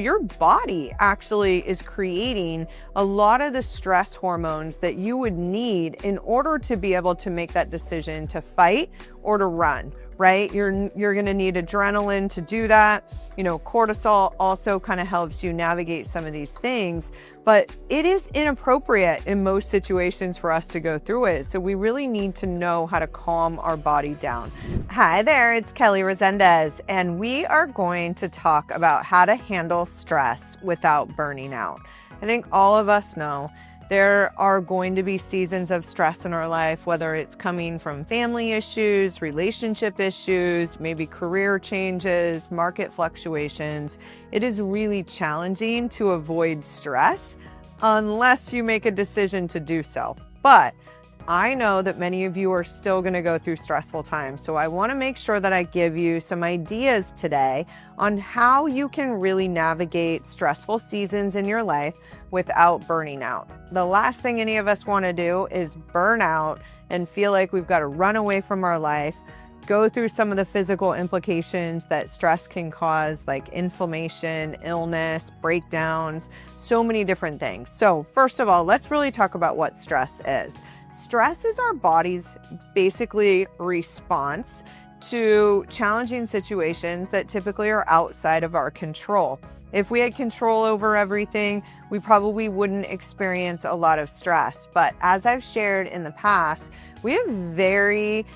Your body actually is creating a lot of the stress hormones that you would need in order to be able to make that decision to fight or to run, right? You're going to need adrenaline to do that. Cortisol also kind of helps you navigate some of these things, but it is inappropriate in most situations for us to go through it. So we really need to know how to calm our body down. Hi there, it's Kelly Resendez, and we are going to talk about how to handle stress without burning out. I think all of us know there are going to be seasons of stress in our life, whether it's coming from family issues, relationship issues, maybe career changes, market fluctuations. It is really challenging to avoid stress unless you make a decision to do so. But I know that many of you are still going to go through stressful times. So I want to make sure that I give you some ideas today on how you can really navigate stressful seasons in your life without burning out. The last thing any of us want to do is burn out and feel like we've got to run away from our life, go through some of the physical implications that stress can cause, like inflammation, illness, breakdowns, so many different things. So first of all, let's really talk about what stress is. Stress is our body's basically response to challenging situations that typically are outside of our control. If we had control over everything, we probably wouldn't experience a lot of stress. But as I've shared in the past, we have very,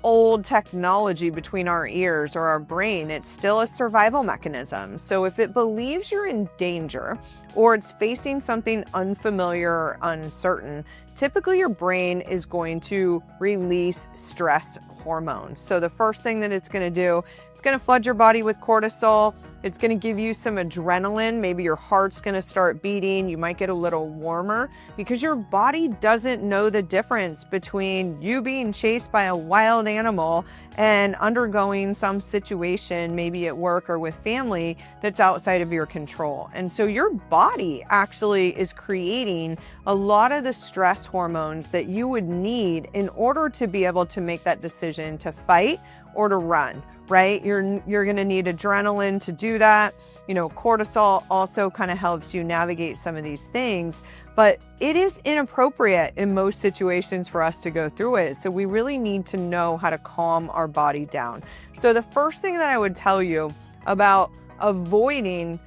old technology between our ears or our brain. It's still a survival mechanism. So if it believes you're in danger or it's facing something unfamiliar or uncertain, typically your brain is going to release stress hormones. So the first thing that it's going to do, it's going to flood your body with cortisol. It's going to give you some adrenaline. Maybe your heart's going to start beating. You might get a little warmer because your body doesn't know the difference between you being chased by a wild animal and undergoing some situation, maybe at work or with family, that's outside of your control. And so your body actually is creating a lot of the stress hormones that you would need in order to be able to make that decision to fight or to run, right? You're going to need adrenaline to do that. Cortisol also kind of helps you navigate some of these things, but it is inappropriate in most situations for us to go through it. So we really need to know how to calm our body down. So the first thing that I would tell you about avoiding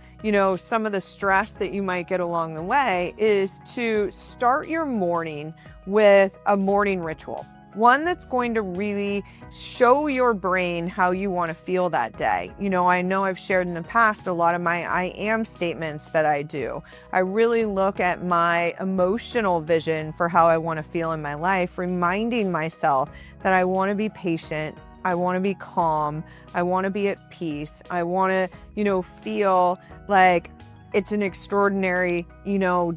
some of the stress that you might get along the way is to start your morning with a morning ritual. One that's going to really show your brain how you want to feel that day. I know I've shared in the past a lot of my I am statements that I do. I really look at my emotional vision for how I want to feel in my life, reminding myself that I want to be patient. I want to be calm. I want to be at peace. I want to, feel like it's an extraordinary,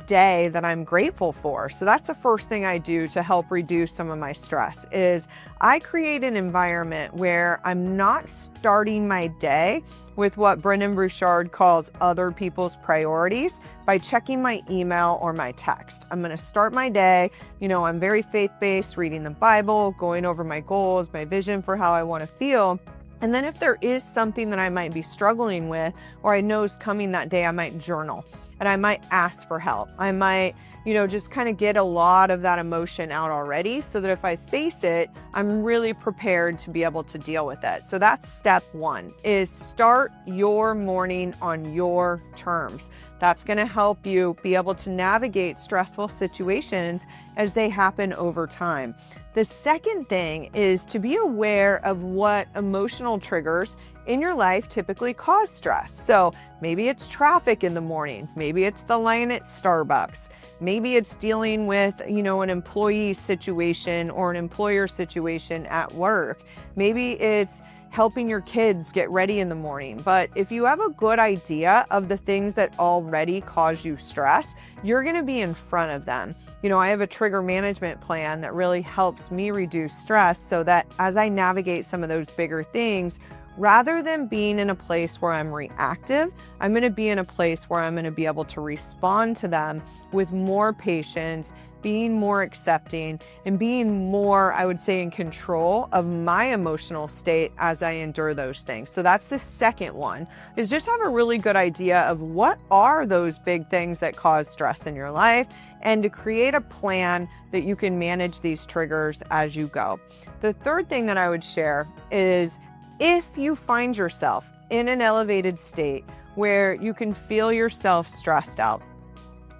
day that I'm grateful for. So that's the first thing I do to help reduce some of my stress is I create an environment where I'm not starting my day with what Brendon Burchard calls other people's priorities by checking my email or my text. I'm going to start my day. I'm very faith-based, reading the Bible, going over my goals, my vision for how I want to feel. And then if there is something that I might be struggling with or I know is coming that day, I might journal and I might ask for help. I might, just kind of get a lot of that emotion out already so that if I face it, I'm really prepared to be able to deal with it. So that's step one, is start your morning on your terms. That's going to help you be able to navigate stressful situations as they happen over time. The second thing is to be aware of what emotional triggers in your life typically cause stress. So maybe it's traffic in the morning. Maybe it's the line at Starbucks. Maybe it's dealing with, an employee situation or an employer situation at work. Maybe it's helping your kids get ready in the morning. But if you have a good idea of the things that already cause you stress, you're going to be in front of them. I have a trigger management plan that really helps me reduce stress so that as I navigate some of those bigger things, rather than being in a place where I'm reactive, I'm going to be in a place where I'm going to be able to respond to them with more patience, being more accepting, and being more, I would say, in control of my emotional state as I endure those things. So that's the second one, is just have a really good idea of what are those big things that cause stress in your life, and to create a plan that you can manage these triggers as you go. The third thing that I would share is, if you find yourself in an elevated state where you can feel yourself stressed out,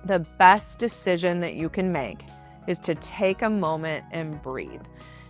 the best decision that you can make is to take a moment and breathe.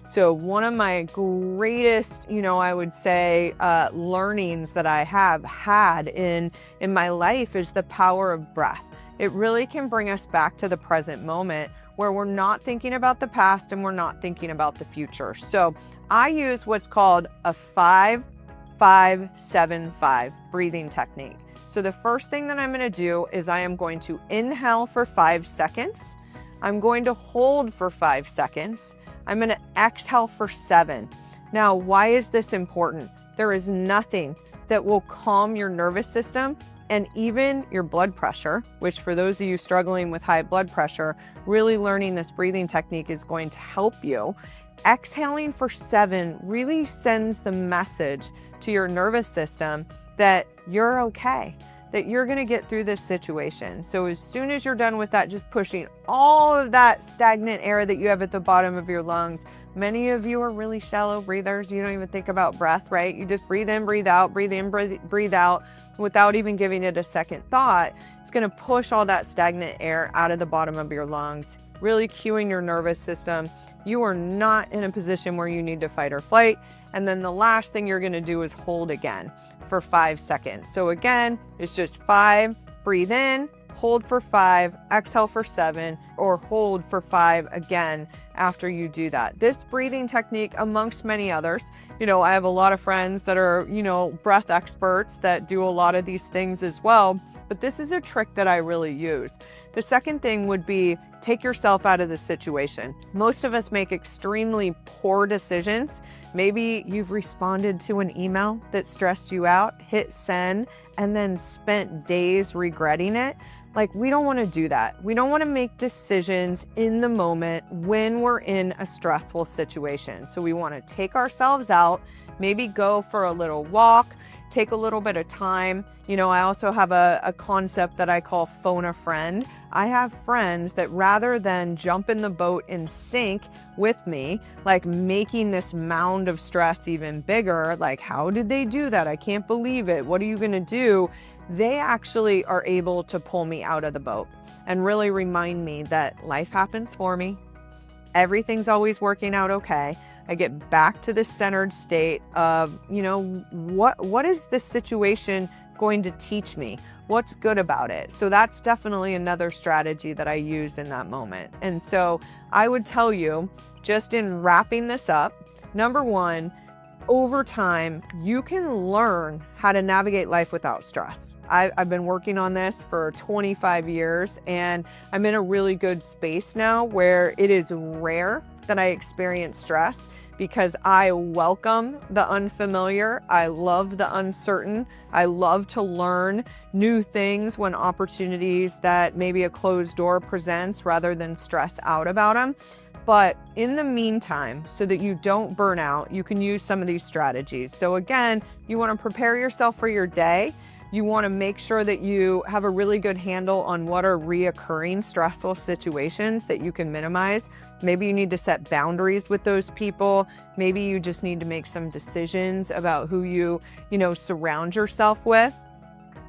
So one of my greatest, I would say, learnings that I have had in my life is the power of breath. It really can bring us back to the present moment, where we're not thinking about the past and we're not thinking about the future. So I use what's called a 5-5-7-5 breathing technique. So the first thing that I'm going to do is I am going to inhale for 5 seconds. I'm going to hold for 5 seconds. I'm going to exhale for 7. Now, why is this important? There is nothing that will calm your nervous system and even your blood pressure, which for those of you struggling with high blood pressure, really learning this breathing technique is going to help you. Exhaling for 7 really sends the message to your nervous system that you're okay, that you're going to get through this situation. So as soon as you're done with that, just pushing all of that stagnant air that you have at the bottom of your lungs. Many of you are really shallow breathers. You don't even think about breath, right? You just breathe in, breathe out, breathe in, breathe out without even giving it a second thought. It's going to push all that stagnant air out of the bottom of your lungs, really cueing your nervous system. You are not in a position where you need to fight or flight. And then the last thing you're going to do is hold again for 5 seconds. So again, it's just 5, breathe in, hold for 5, exhale for 7, or hold for 5 again after you do that. This breathing technique, amongst many others, I have a lot of friends that are, breath experts that do a lot of these things as well, but this is a trick that I really use. The second thing would be, take yourself out of the situation. Most of us make extremely poor decisions. Maybe you've responded to an email that stressed you out, hit send, and then spent days regretting it. We don't want to do that. We don't want to make decisions in the moment when we're in a stressful situation. So we want to take ourselves out, maybe go for a little walk, take a little bit of time. I also have a concept that I call phone a friend. I have friends that rather than jump in the boat and sink with me, making this mound of stress even bigger, how did they do that? I can't believe it. What are you going to do? They actually are able to pull me out of the boat and really remind me that life happens for me. Everything's always working out okay. I get back to this centered state of, what is this situation going to teach me? What's good about it? So that's definitely another strategy that I used in that moment. And so I would tell you, just in wrapping this up, number one, over time, you can learn how to navigate life without stress. I've been working on this for 25 years, and I'm in a really good space now where it is rare that I experience stress, because I welcome the unfamiliar. I love the uncertain. I love to learn new things when opportunities that maybe a closed door presents, rather than stress out about them. But in the meantime, so that you don't burn out, you can use some of these strategies. So again, you want to prepare yourself for your day. You want to make sure that you have a really good handle on what are reoccurring stressful situations that you can minimize. Maybe you need to set boundaries with those people. Maybe you just need to make some decisions about who you surround yourself with.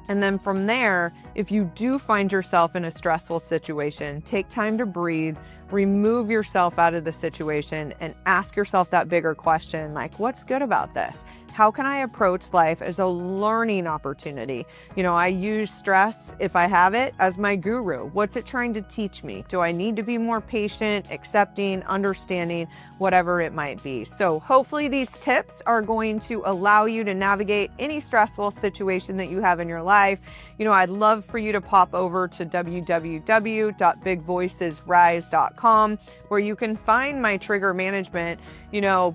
And then from there, if you do find yourself in a stressful situation, take time to breathe, remove yourself out of the situation, and ask yourself that bigger question, what's good about this? How can I approach life as a learning opportunity? I use stress, if I have it, as my guru. What's it trying to teach me? Do I need to be more patient, accepting, understanding, whatever it might be? So hopefully these tips are going to allow you to navigate any stressful situation that you have in your life. I'd love for you to pop over to www.bigvoicesrise.com, where you can find my trigger management,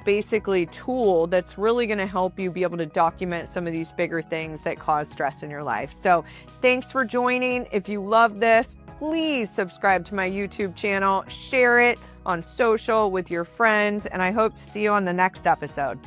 basically tool that's really going to help help you be able to document some of these bigger things that cause stress in your life. So thanks for joining. If you love this, please subscribe to my YouTube channel, share it on social with your friends, and I hope to see you on the next episode.